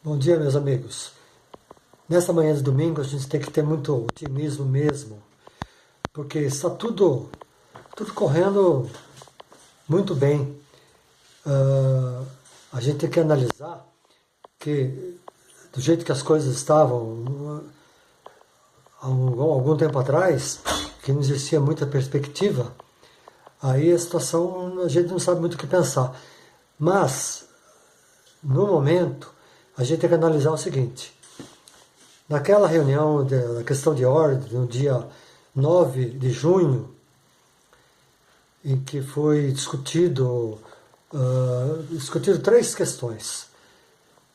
Bom dia, meus amigos. Nesta manhã de domingo a gente tem que ter muito otimismo mesmo, porque está tudo correndo muito bem. A gente tem que analisar que do jeito que as coisas estavam há algum tempo atrás, que não existia muita perspectiva, aí a situação a gente não sabe muito o que pensar. Mas, no momento, a gente tem que analisar o seguinte. Naquela reunião da questão de ordem, no dia 9 de junho, em que foi discutido três questões.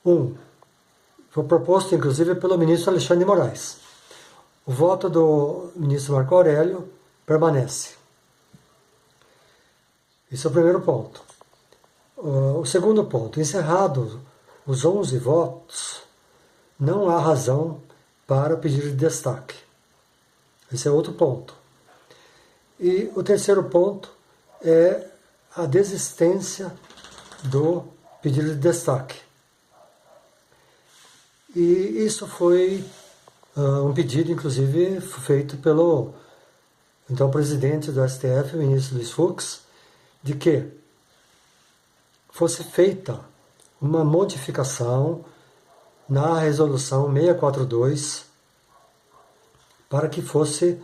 Foi proposto inclusive pelo ministro Alexandre de Moraes. O voto do ministro Marco Aurélio permanece. Esse é o primeiro ponto. O segundo ponto, encerrados os 11 votos, não há razão para pedir de destaque. Esse é outro ponto. E o terceiro ponto é a desistência do pedido de destaque. E isso foi um pedido, inclusive, feito pelo então presidente do STF, o ministro Luiz Fux, de que fosse feita uma modificação na resolução 642 para que fosse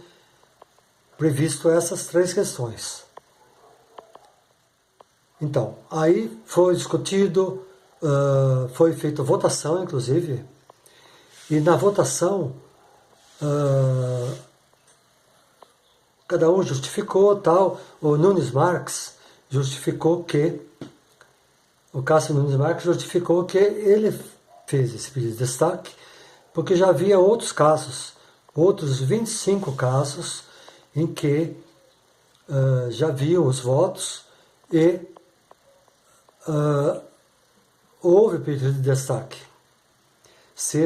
previsto essas três questões. Então, aí foi discutido, foi feita votação, inclusive, e na votação cada um justificou tal. O Nunes Marques justificou que, o Cássio Nunes Marques justificou que ele fez esse pedido de destaque, porque já havia outros casos, outros 25 casos, em que já haviam os votos e houve pedido de destaque. Se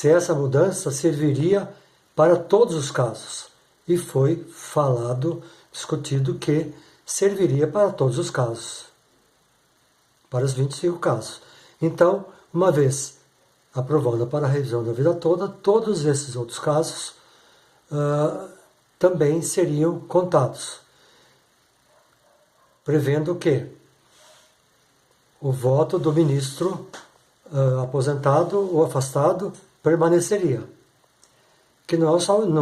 essa mudança serviria para todos os casos. E foi falado, discutido que serviria para todos os casos, para os 25 casos. Então, uma vez aprovada para a revisão da vida toda, todos esses outros casos também seriam contados, prevendo que o voto do ministro aposentado ou afastado permaneceria. Que não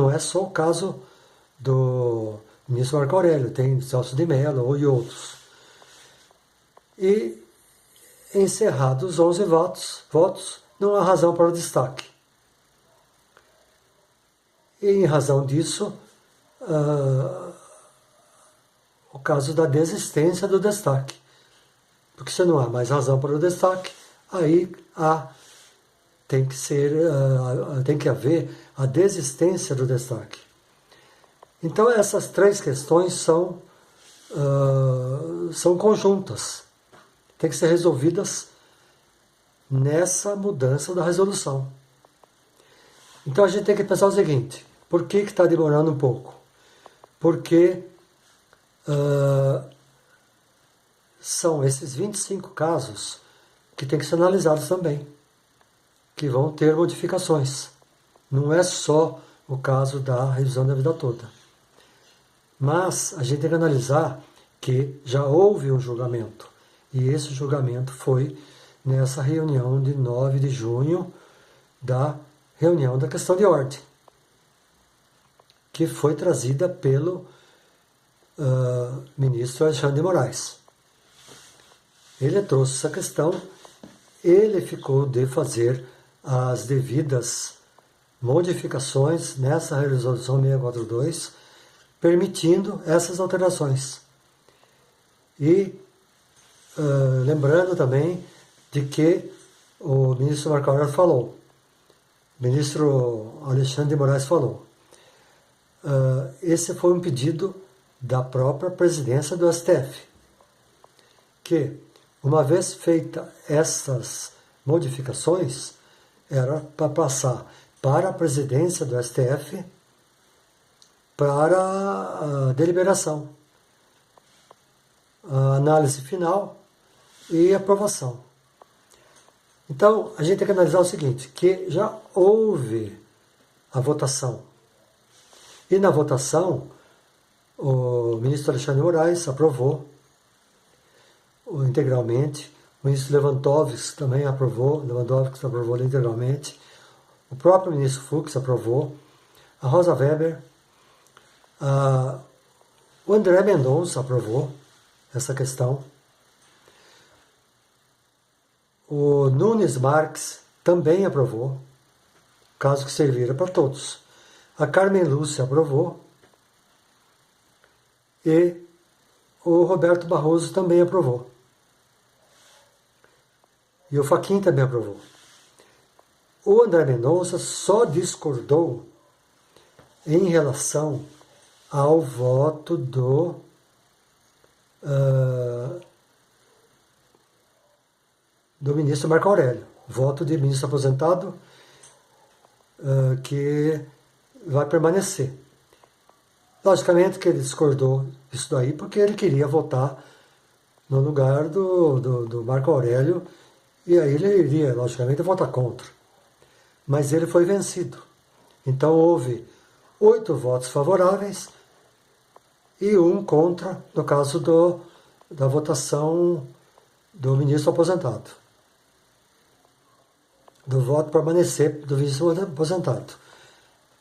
é só o caso do ministro Marco Aurélio, tem Celso de Mello e outros. E encerrados os 11 votos, não há razão para o destaque. E em razão disso, o caso da desistência do destaque. Porque se não há mais razão para o destaque, aí tem que haver a desistência do destaque. Então essas três questões são conjuntas, tem que ser resolvidas nessa mudança da resolução. Então a gente tem que pensar o seguinte: por que está demorando um pouco? Porque são esses 25 casos que tem que ser analisados também, que vão ter modificações. Não é só o caso da revisão da vida toda. Mas a gente tem que analisar que já houve um julgamento. E esse julgamento foi nessa reunião de 9 de junho da reunião da questão de ordem, que foi trazida pelo ministro Alexandre de Moraes. Ele trouxe essa questão, ele ficou de fazer as devidas modificações nessa resolução 642, permitindo essas alterações. E lembrando também de que o ministro Marco Aurélio falou, o ministro Alexandre de Moraes falou, esse foi um pedido da própria presidência do STF, que, uma vez feita essas modificações, era para passar para a presidência do STF para a deliberação, a análise final e aprovação. Então, a gente tem que analisar o seguinte, que já houve a votação. E na votação, o ministro Alexandre de Moraes aprovou integralmente, o ministro Lewandowski também aprovou, integralmente, o próprio ministro Fux aprovou, a Rosa Weber, o André Mendonça aprovou essa questão, o Nunes Marques também aprovou, caso que servira para todos. A Carmen Lúcia aprovou e o Roberto Barroso também aprovou. E o Fachin também aprovou. O André Mendonça só discordou em relação ao voto do ministro Marco Aurélio, voto de ministro aposentado que vai permanecer. Logicamente que ele discordou disso daí porque ele queria votar no lugar do Marco Aurélio e aí ele iria, logicamente, votar contra. Mas ele foi vencido. Então houve 8 votos favoráveis e 1 contra, no caso da votação do ministro aposentado. Do voto permanecer do ministro aposentado.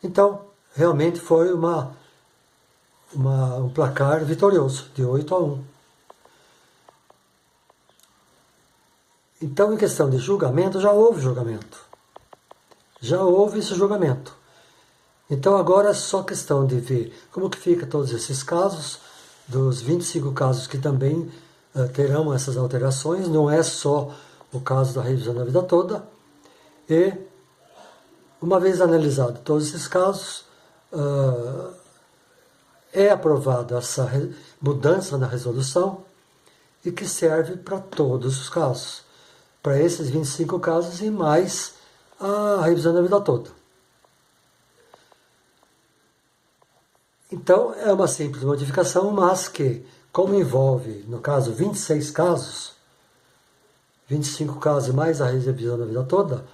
Então, realmente foi um placar vitorioso, de 8-1. Então, em questão de julgamento, já houve julgamento. Já houve esse julgamento. Então, agora é só questão de ver como que fica todos esses casos, dos 25 casos que também terão essas alterações, não é só o caso da revisão da vida toda. E, uma vez analisado todos esses casos, é aprovada essa mudança na resolução e que serve para todos os casos. Para esses 25 casos e mais a revisão da vida toda. Então, é uma simples modificação, mas que, como envolve, no caso, 26 casos, 25 casos mais a revisão da vida toda,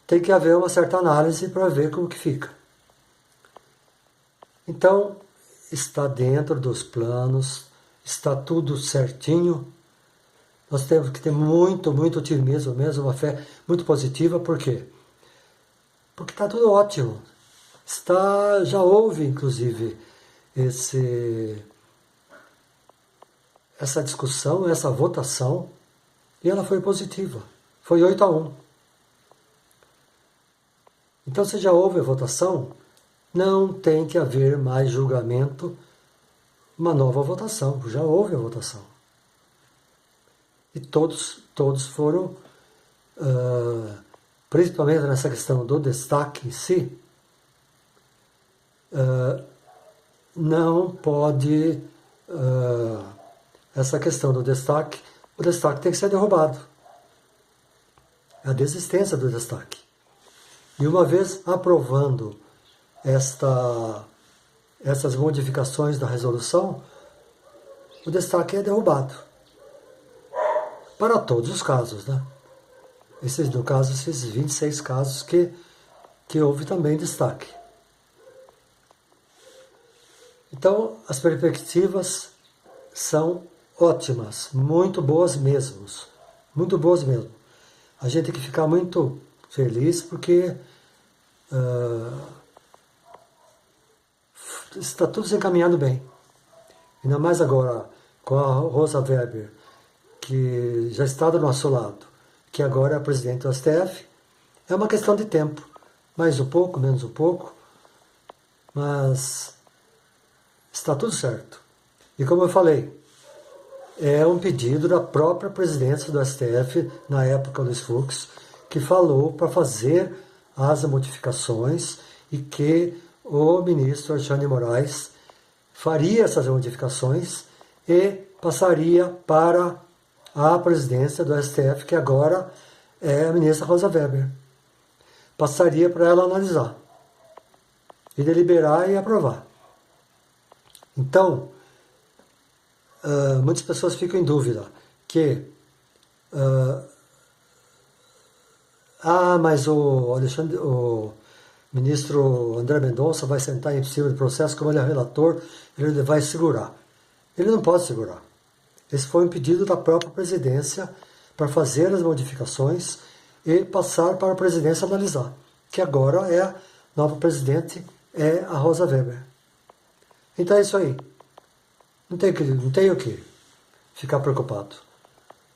tem que haver uma certa análise para ver como que fica. Então, está dentro dos planos, está tudo certinho. Nós temos que ter muito otimismo mesmo, uma fé muito positiva. Por quê? Porque está tudo ótimo. Já houve, inclusive, essa discussão, essa votação, e ela foi positiva. Foi 8-1. Então, se já houve a votação, não tem que haver mais julgamento, uma nova votação. Já houve a votação. E todos foram, principalmente nessa questão do destaque em si, não pode, essa questão do destaque, o destaque tem que ser derrubado. É a desistência do destaque. E uma vez aprovando essas modificações da resolução, o destaque é derrubado. Para todos os casos, né? No caso, esses 26 casos que houve também destaque. Então, as perspectivas são ótimas, muito boas mesmo. Muito boas mesmo. A gente tem que ficar muito feliz porque está tudo se encaminhando bem. Ainda mais agora com a Rosa Weber, que já está do nosso lado, que agora é a presidente do STF, é uma questão de tempo. Mais um pouco, menos um pouco, mas está tudo certo. E como eu falei, é um pedido da própria presidência do STF, na época Luiz Fux, que falou para fazer as modificações e que o ministro Alexandre de Moraes faria essas modificações e passaria para a presidência do STF, que agora é a ministra Rosa Weber. Passaria para ela analisar e deliberar e aprovar. Então, muitas pessoas ficam em dúvida que Ah, mas o ministro André Mendonça vai sentar em cima do processo, como ele é relator, ele vai segurar. Ele não pode segurar. Esse foi um pedido da própria presidência para fazer as modificações e passar para a presidência analisar, que agora é a nova presidente, é a Rosa Weber. Então é isso aí. Não tem o que ficar preocupado,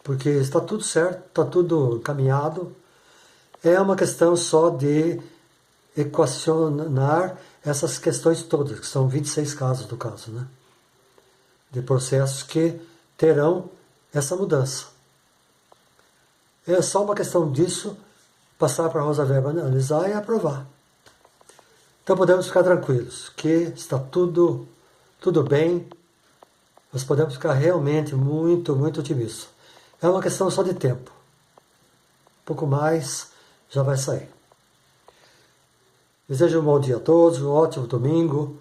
porque está tudo certo, está tudo caminhado. É uma questão só de equacionar essas questões todas, que são 26 casos do caso, né? De processos que terão essa mudança. É só uma questão disso, passar para a Rosa Weber analisar e aprovar. Então podemos ficar tranquilos, que está tudo bem, nós podemos ficar realmente muito, muito otimistas. É uma questão só de tempo. Um pouco mais, já vai sair. Desejo um bom dia a todos, um ótimo domingo,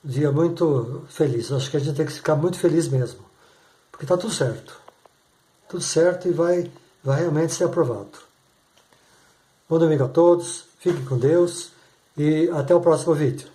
um dia muito feliz. Acho que a gente tem que ficar muito feliz mesmo, porque está tudo certo. Tudo certo e vai realmente ser aprovado. Bom domingo a todos, fiquem com Deus e até o próximo vídeo.